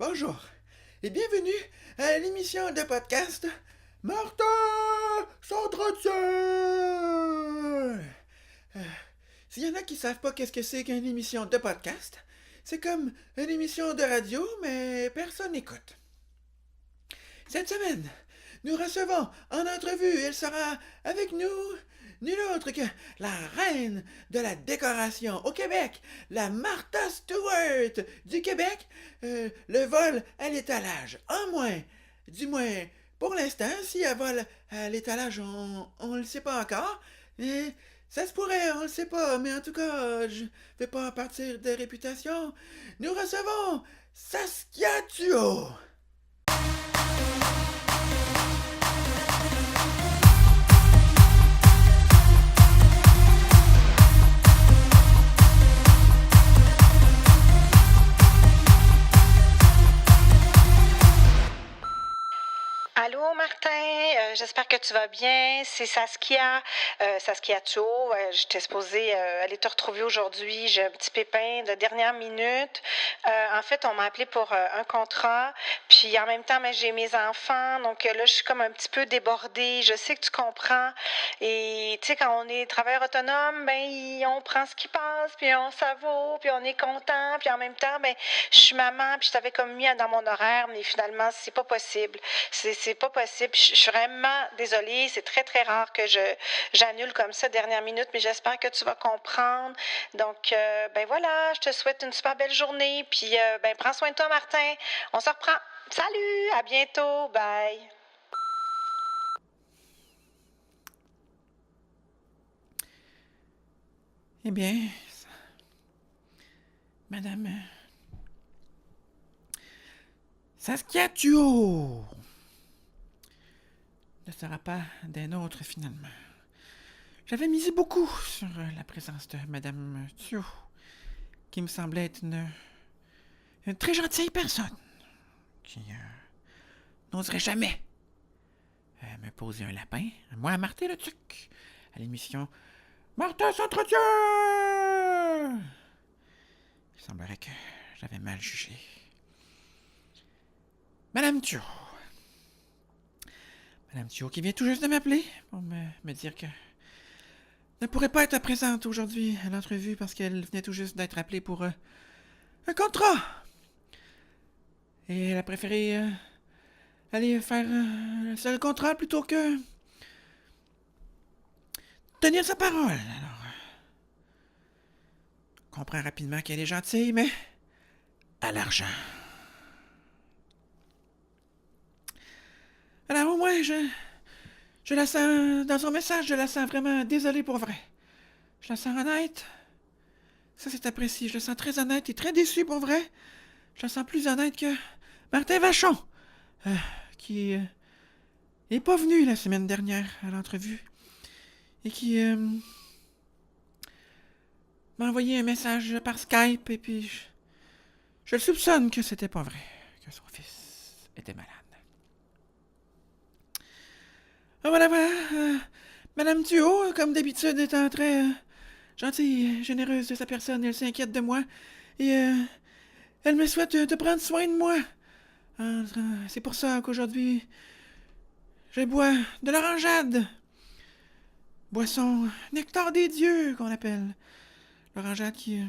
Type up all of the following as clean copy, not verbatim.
Bonjour et bienvenue à l'émission de podcast Martin s'entretient. S'il y en a qui savent pas qu'est-ce que c'est qu'une émission de podcast, c'est comme une émission de radio, mais personne n'écoute. Cette semaine, nous recevons en entrevue, elle sera avec nous, nulle autre que la reine de la décoration au Québec, la Martha Stewart du Québec, le vol à l'étalage. En moins, du moins, pour l'instant, si elle vole à l'étalage, on le sait pas encore. Mais ça se pourrait, on le sait pas, mais en tout cas, je vais pas partir de réputation. Nous recevons Saskia Thuot. Allô Martin, j'espère que tu vas bien. C'est Saskia, Saskia Thuot. J'étais supposée aller te retrouver aujourd'hui. J'ai un petit pépin de dernière minute. En fait, on m'a appelé pour un contrat. Puis en même temps, j'ai mes enfants. Donc là, je suis comme un petit peu débordée. Je sais que tu comprends. Et tu sais, quand on est travailleur autonome, on prend ce qui passe, puis on savoure, puis on est content. Puis en même temps, je suis maman, puis je t'avais comme mis dans mon horaire, mais finalement, c'est pas possible. C'est pas possible. Je suis vraiment désolée. C'est très, très rare que j'annule comme ça dernière minute, mais j'espère que tu vas comprendre. Donc, voilà, je te souhaite une super belle journée. Puis, prends soin de toi, Martin. On se reprend. Salut, à bientôt. Bye. Eh bien, Madame Saskia Thuot ne sera pas des nôtres finalement. J'avais misé beaucoup sur la présence de Madame Thuot, qui me semblait être une très gentille personne, qui n'oserait jamais me poser un lapin, moi, Martin Le Tuc, à l'émission Martin s'entretient. Il semblerait que j'avais mal jugé. Madame Thuot. Madame Thuot qui vient tout juste de m'appeler pour me dire que ne pourrait pas être présente aujourd'hui à l'entrevue parce qu'elle venait tout juste d'être appelée pour un contrat. Et elle a préféré aller faire un seul contrat plutôt que tenir sa parole. Alors, on comprend rapidement qu'elle est gentille, mais à l'argent. Alors au moins, je la sens, dans son message, je la sens vraiment désolée pour vrai. Je la sens honnête. Ça, c'est apprécié. Je la sens très honnête et très déçue pour vrai. Je la sens plus honnête que Martin Vachon, qui est pas venu la semaine dernière à l'entrevue et qui m'a envoyé un message par Skype et puis je le soupçonne que c'était pas vrai, que son fils était malade. Ah, voilà, voilà. Madame Thuot, comme d'habitude, étant très gentille, généreuse de sa personne, elle s'inquiète de moi et elle me souhaite de prendre soin de moi. C'est pour ça qu'aujourd'hui, je bois de l'orangeade. Boisson nectar des dieux, qu'on appelle. L'orangeade qui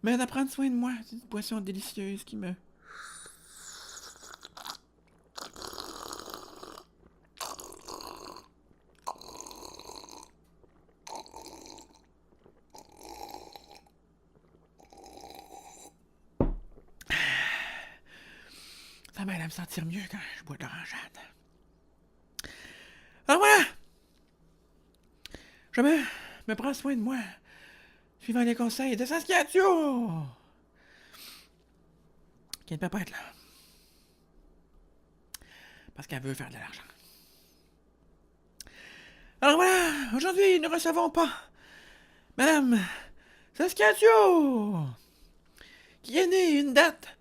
m'aide à prendre soin de moi. C'est une boisson délicieuse qui me... Ça m'aide à me sentir mieux quand je bois de l'orangeade. Alors voilà! Je me prends soin de moi, suivant les conseils de Saskia Thuot, qui ne peut pas être là. Parce qu'elle veut faire de l'argent. Alors voilà, aujourd'hui, nous ne recevons pas Madame Saskia Thuot, qui est née une date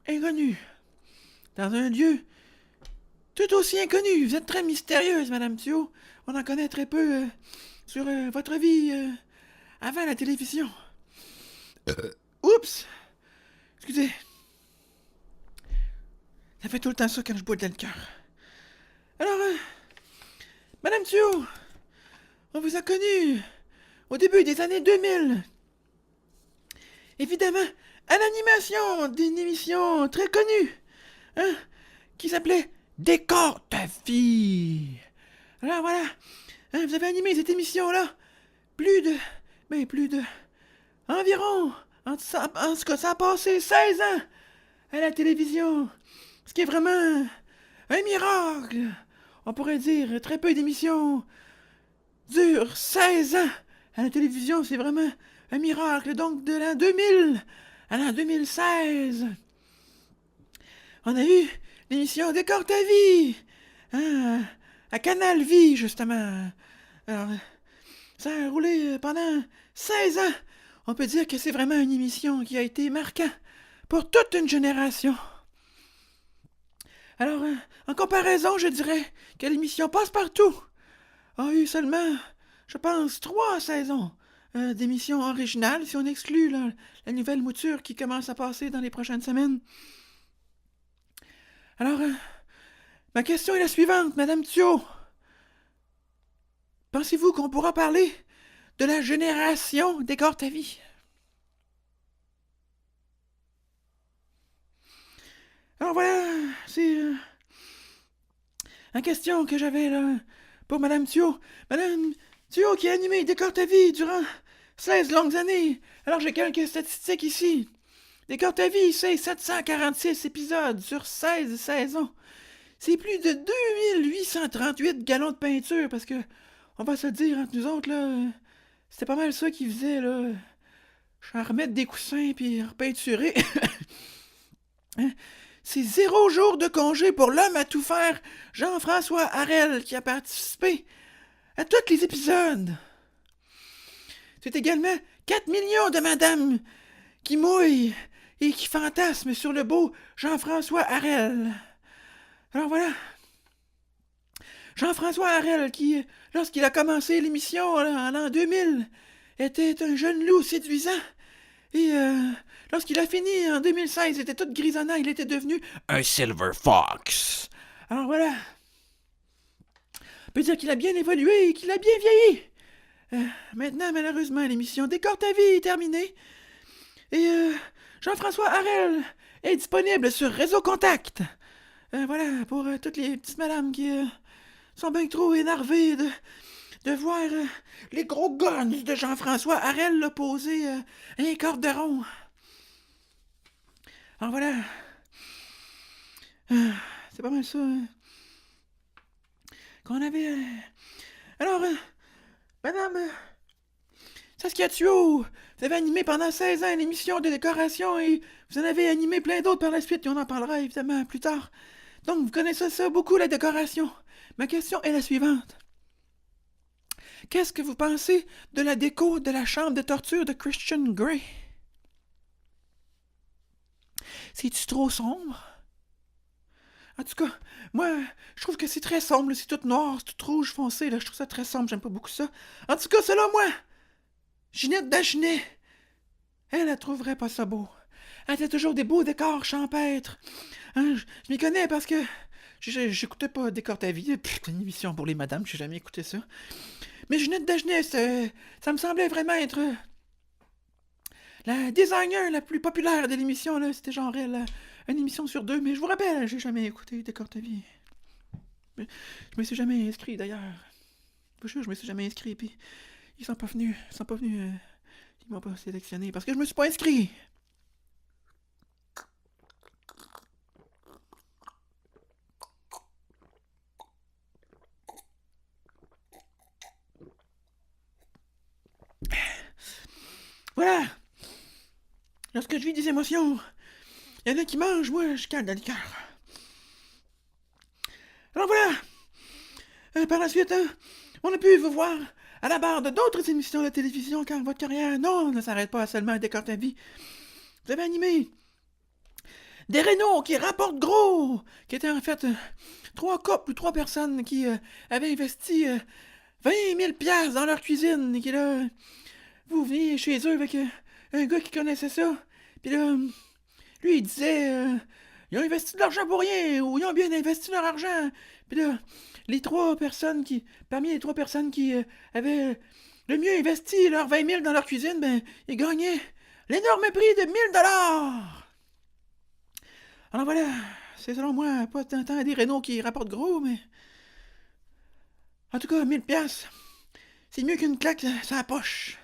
inconnue, dans un lieu tout aussi inconnu. Vous êtes très mystérieuse, Madame Thuot. On en connaît très peu sur votre vie avant la télévision. Oups! Excusez. Ça fait tout le temps ça quand je bois de la liqueur. Alors, Madame Thuot, on vous a connu au début des années 2000. Évidemment, à l'animation d'une émission très connue, hein, qui s'appelait Décor ta vie. Alors voilà, hein, vous avez animé cette émission-là environ, en ce que ça a passé 16 ans à la télévision, ce qui est vraiment un miracle. On pourrait dire très peu d'émissions durent 16 ans à la télévision, c'est vraiment un miracle. Donc de l'an 2000 à l'an 2016, on a eu l'émission Décor ta vie, hein, à Canal Vie justement. Alors, ça a roulé pendant 16 ans. On peut dire que c'est vraiment une émission qui a été marquante pour toute une génération. Alors, en comparaison, je dirais que l'émission Passe-Partout a eu seulement, je pense, 3 saisons d'émissions originales, si on exclut la nouvelle mouture qui commence à passer dans les prochaines semaines. Alors, ma question est la suivante, Madame Thuot. Pensez-vous qu'on pourra parler de la génération Décor ta vie? Alors voilà, c'est la question que j'avais là pour Madame Thuot. Madame Thuot qui a animé Décor ta vie durant 16 longues années. Alors j'ai quelques statistiques ici. Décor ta vie, c'est 746 épisodes sur 16 saisons. C'est plus de 2838 gallons de peinture parce que, on va se le dire entre nous autres, là, c'était pas mal ça qu'ils faisaient, là. Remettre des coussins puis repeinturer. C'est 0 jour de congé pour l'homme à tout faire, Jean-François Harel, qui a participé à tous les épisodes. C'est également 4 millions de madames qui mouillent et qui fantasment sur le beau Jean-François Harel. Alors voilà. Jean-François Harel, qui, lorsqu'il a commencé l'émission en l'an 2000, était un jeune loup séduisant. Et lorsqu'il a fini en 2016, il était tout grisonnant, il était devenu un Silver Fox. Alors voilà. On peut dire qu'il a bien évolué et qu'il a bien vieilli. Maintenant, malheureusement, l'émission Décor ta vie est terminée. Et Jean-François Harel est disponible sur Réseau Contact. Voilà, pour toutes les petites madames qui sont bien trop énervées de voir les gros guns de Jean-François Harel là, poser un corderon. Alors voilà. C'est pas mal ça. Qu'on avait... Alors, madame Saskia Thuot, vous avez animé pendant 16 ans l'émission de décoration et vous en avez animé plein d'autres par la suite et on en parlera évidemment plus tard. Donc, vous connaissez ça beaucoup, la décoration. Ma question est la suivante. Qu'est-ce que vous pensez de la déco de la chambre de torture de Christian Grey? C'est-tu trop sombre? En tout cas, moi, je trouve que c'est très sombre, c'est tout noir, c'est tout rouge foncé, là, je trouve ça très sombre, j'aime pas beaucoup ça. En tout cas, selon moi, Ginette Dagenet, elle trouverait pas ça beau. Elle a toujours des beaux décors champêtres. Hein, je m'y connais parce que j'écoutais pas Décor ta vie, c'est une émission pour les madames, j'ai jamais écouté ça. Mais Ginette Dagenet, ça me semblait vraiment être la designer la plus populaire de l'émission, là. C'était genre elle, une émission sur 2, mais je vous rappelle, j'ai jamais écouté Décor ta vie. Je me suis jamais inscrit d'ailleurs. Je me suis jamais inscrit, puis ils sont pas venus, ils m'ont pas sélectionné parce que je me suis pas inscrit. Voilà. Lorsque je vis des émotions, il y en a qui mangent, moi, je cale dans le cœur. Alors voilà. Par la suite, on a pu vous voir à la barre de d'autres émissions de télévision car votre carrière, non, ne s'arrête pas seulement à Décor ta vie. Vous avez animé des rénaux qui rapportent gros, qui étaient en fait 3 couples ou 3 personnes qui avaient investi 20 000 piastres dans leur cuisine et qui là, vous veniez chez eux avec un gars qui connaissait ça. Puis là, lui il disait, ils ont investi de l'argent pour rien, ou ils ont bien investi leur argent. Puis là, parmi les 3 personnes qui avaient le mieux investi leurs 20 000 dans leur cuisine, ben, ils gagnaient l'énorme prix de 1 000 $. Alors voilà, c'est selon moi pas tant des rénaux qui rapportent gros, mais... En tout cas, 1 000 $, c'est mieux qu'une claque sur la poche.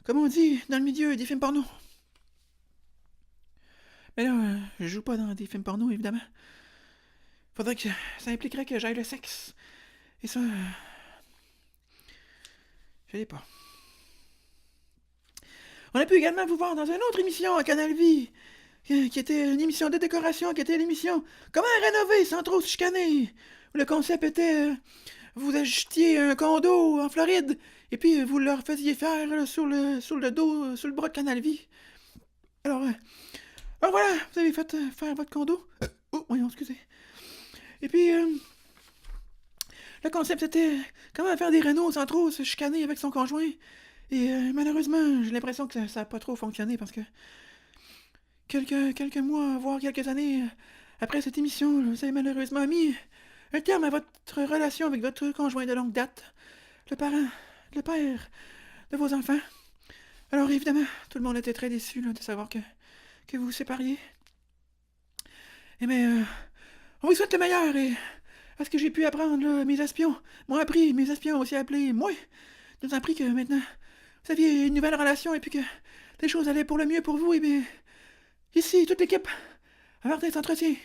Comme on dit dans le milieu des films porno. Mais là, je joue pas dans des films porno, évidemment. Faudrait que... Ça impliquerait que j'aille le sexe. Et ça... je l'ai pas. On a pu également vous voir dans une autre émission à Canal Vie, qui était une émission de décoration, qui était l'émission Comment rénover sans trop se chicaner. Où le concept était... vous achetiez un condo en Floride, et puis vous leur faisiez faire là, sur le dos, sur le bras de Canal Vie. Alors voilà, vous avez fait faire votre condo. Voyons, excusez. Et puis, le concept c'était comment faire des rénaux sans trop se chicaner avec son conjoint. Et malheureusement, j'ai l'impression que ça n'a pas trop fonctionné parce que quelques mois, voire quelques années après cette émission, vous avez malheureusement mis un terme à votre relation avec votre conjoint de longue date, le père de vos enfants. Alors évidemment, tout le monde était très déçu là, de savoir que vous vous sépariez. Mais on vous souhaite le meilleur et à ce que j'ai pu apprendre, là, mes espions ont aussi appelé moi, nous ont appris que maintenant vous aviez une nouvelle relation et puis que les choses allaient pour le mieux pour vous. Et bien, ici, toute l'équipe, à Martin s'entretient.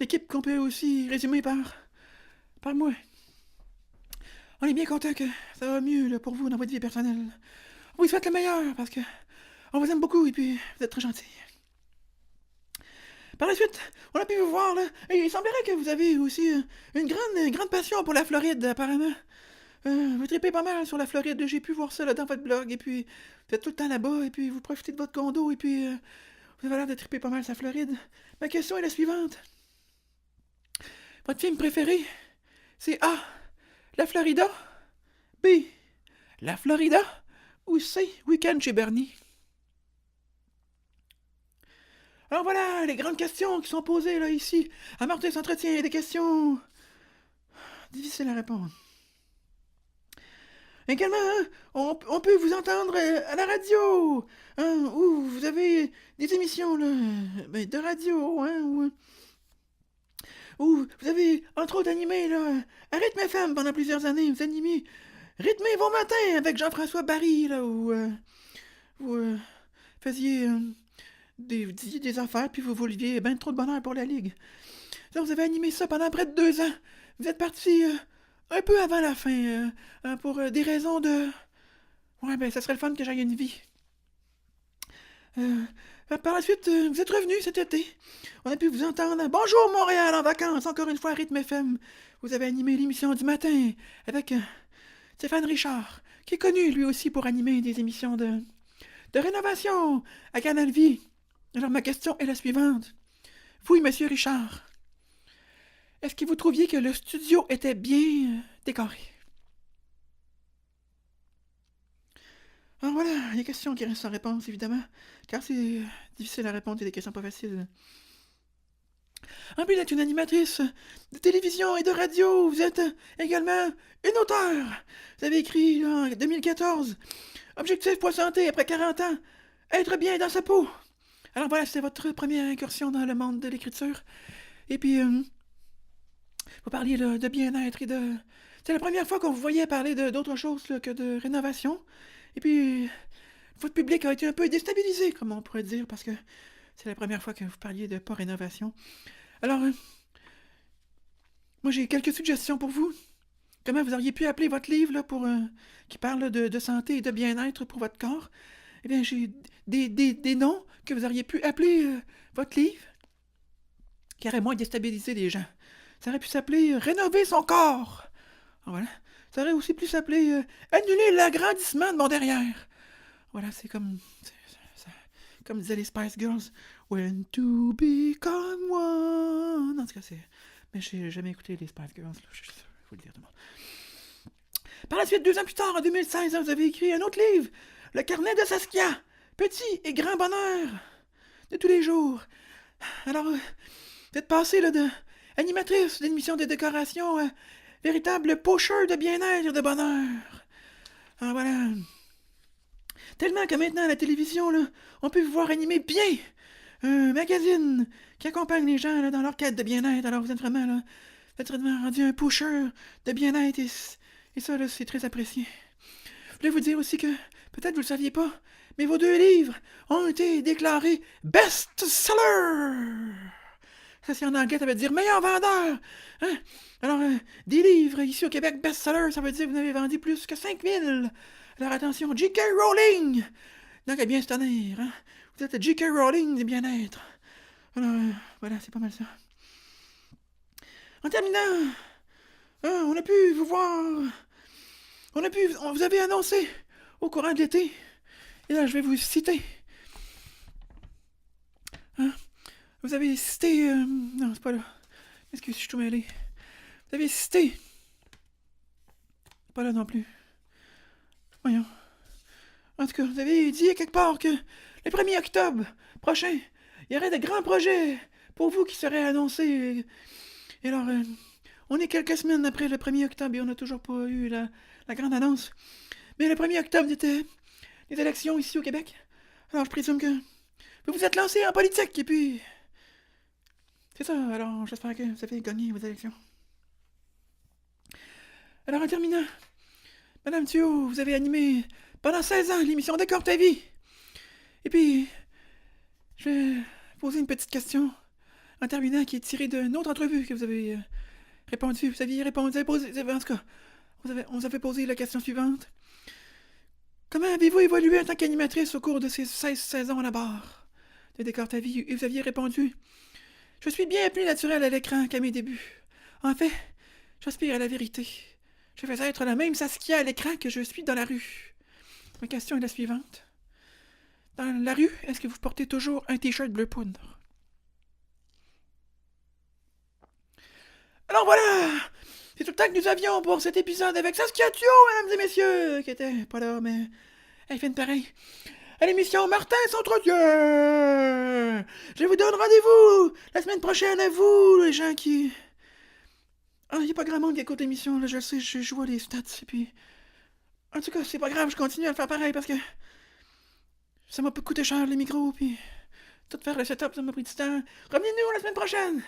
L'équipe qu'on peut aussi résumer par moi. On est bien content que ça va mieux là, pour vous dans votre vie personnelle. On vous souhaite le meilleur parce que on vous aime beaucoup et puis vous êtes très gentils. Par la suite, on a pu vous voir là, et il semblerait que vous avez aussi une grande passion pour la Floride apparemment. Vous tripez pas mal sur la Floride, j'ai pu voir ça là, dans votre blog, et puis vous êtes tout le temps là-bas, et puis vous profitez de votre condo, et puis vous avez l'air de triper pas mal sur la Floride. Ma question est la suivante. Votre film préféré, c'est A, la Florida, B, la Florida, ou C, Week-end chez Bernie? Alors voilà, les grandes questions qui sont posées là ici. À Martin s'entretient, des questions difficiles à répondre. Également, on peut vous entendre à la radio, où vous avez des émissions là, de radio, où vous avez entre autres animé là, à Rythme FM pendant plusieurs années. Vous animez Rythmez vos matins avec Jean-François Barry, là, où vous faisiez... vous disiez des affaires, puis vous vouliez bien trop de bonheur pour la Ligue. Alors, vous avez animé ça pendant près de 2 ans. Vous êtes parti un peu avant la fin, pour des raisons de... Ouais, ben, ça serait le fun que j'aille une vie. Par la suite, vous êtes revenu cet été. On a pu vous entendre. Bonjour Montréal en vacances, encore une fois à Rythme FM. Vous avez animé l'émission du matin avec Stéphane Richard, qui est connu lui aussi pour animer des émissions de rénovation à Canal Vie. Alors ma question est la suivante. Vous, monsieur Richard, est-ce que vous trouviez que le studio était bien décoré? Alors voilà, les questions qui restent sans réponse, évidemment, car c'est difficile à répondre, c'est des questions pas faciles. En plus d'être une animatrice de télévision et de radio, vous êtes également une auteure. Vous avez écrit en 2014 « Objectif pour santé après 40 ans, être bien dans sa peau ». Alors voilà, c'était votre première incursion dans le monde de l'écriture. Et puis, vous parliez là, de bien-être et de... C'est la première fois qu'on vous voyait parler d'autre chose là, que de rénovation. Et puis, votre public a été un peu déstabilisé, comme on pourrait dire, parce que c'est la première fois que vous parliez de pas rénovation. Alors, moi j'ai quelques suggestions pour vous. Comment vous auriez pu appeler votre livre là, qui parle de santé et de bien-être pour votre corps? Eh bien, j'ai des noms que vous auriez pu appeler votre livre, qui aurait moins déstabilisé les gens. Ça aurait pu s'appeler « Rénover son corps ». Voilà. Ça aurait aussi pu s'appeler « Annuler l'agrandissement de mon derrière ». Voilà, c'est comme... comme disaient les Spice Girls. « When to become one ». En tout cas, c'est... Mais j'ai jamais écouté les Spice Girls. Là. Je vous le dire tout le monde. Par la suite, 2 ans plus tard, en 2016, vous avez écrit un autre livre, « Le carnet de Saskia ». Petit et grand bonheur de tous les jours. Alors, Vous êtes passé là, de animatrice d'émission de décoration à véritable pocheur de bien-être et de bonheur. Alors voilà. Tellement que maintenant, à la télévision, là, on peut vous voir animer bien un magazine qui accompagne les gens là, dans leur quête de bien-être. Alors vous êtes vraiment rendu un pusher de bien-être et ça, là, c'est très apprécié. Je voulais vous dire aussi que, peut-être vous le saviez pas, mais vos 2 livres ont été déclarés best-seller. Ça, c'est en anglais, ça veut dire meilleur vendeur. Hein? Alors, des livres ici au Québec best-seller, ça veut dire que vous avez vendu plus que 5000. Alors attention, J.K. Rowling! Donc, à bien se tenir, hein? Vous êtes J.K. Rowling du bien-être. Alors, voilà, c'est pas mal ça. En terminant, on a pu vous voir. Vous avez annoncé au courant de l'été. Et là, je vais vous citer. Hein? Vous avez cité. Non, c'est pas là. Excusez, je suis tout mêlé. Vous avez cité. Pas là non plus. Voyons. En tout cas, vous avez dit à quelque part que le 1er octobre prochain, il y aurait de grands projets pour vous qui seraient annoncés. Et alors, on est quelques semaines après le 1er octobre et on n'a toujours pas eu la grande annonce. Mais le 1er octobre, c'était les élections ici au Québec. Alors, je présume que vous vous êtes lancé en politique et puis... C'est ça, alors j'espère que vous avez gagné vos élections. Alors, en terminant, Madame Thuot, vous avez animé pendant 16 ans l'émission Décore ta vie. Et puis, je vais poser une petite question en terminant qui est tirée d'une autre entrevue que vous avez répondu. Vous aviez répondu, en tout cas, on vous avait posé la question suivante. Comment avez-vous évolué en tant qu'animatrice au cours de ces 16 saisons à la barre de Décore ta vie? Et vous aviez répondu, je suis bien plus naturel à l'écran qu'à mes débuts. En fait, j'aspire à la vérité. Je vais être la même Saskia à l'écran que je suis dans la rue. Ma question est la suivante. Dans la rue, est-ce que vous portez toujours un t-shirt bleu poudre? Alors voilà! C'est tout le temps que nous avions pour cet épisode avec Saskia Thuot, mesdames et messieurs, qui était pas là, mais elle fait une pareille. À l'émission Martin s'entretient! Je vous donne rendez-vous la semaine prochaine à vous, les gens qui... Ah, il n'y a pas grand monde qui écoute l'émission, là, je sais, je vois les stats, et puis... En tout cas, c'est pas grave, je continue à le faire pareil, parce que... Ça m'a pas coûté cher, les micros, puis... Tout faire le setup, ça m'a pris du temps. Revenez-nous la semaine prochaine!